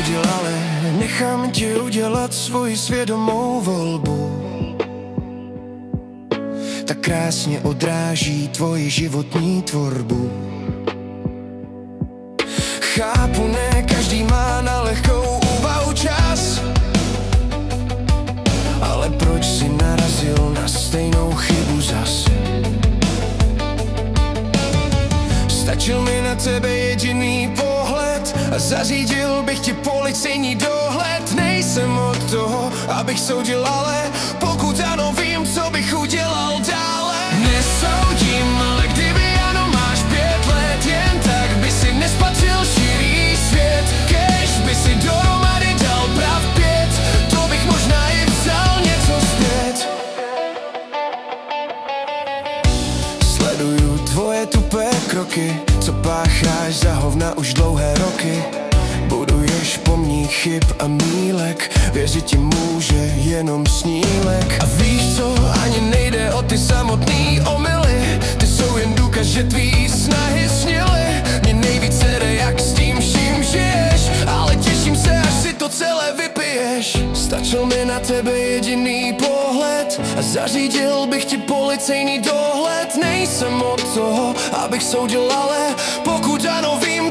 soudil, ale nechám tě udělat svoji svědomou volbu. Tak krásně odráží tvoji životní tvorbu. Chápu, ne každý má na lehkou úvahu čas, ale proč si narazil na stejnou chybu zas? Stačil mi na tebe jediný pohled a zařídil bych ti policejní dohled. Nejsem od toho, abych soudil, ale pokud ano, vím, co bych udělal dále. Nesoudím, ale kdyby ano, máš 5 let, jen tak by si nespatřil širý svět. Kež by si dohromady dal prav 5, to bych možná i vzal něco zpět. Sleduju tvoje tupé kroky, co pácháš za hovna už dlouhé roky. Buduješ pomník chyb a mýlek, věřit ti může jenom snílek. A víš co, ani nejde o ty samotný omyly, ty jsou jen důkaz, že tvý snahy sněly. Mě nejvíc jde, jak s tím vším žiješ, ale těším se, až si to celé vypiješ. Stačil mi na tebe jediný pohled a zařídil bych ti policejní dohled. Nejsem od toho, abych soudil, ale pokud ano, vím,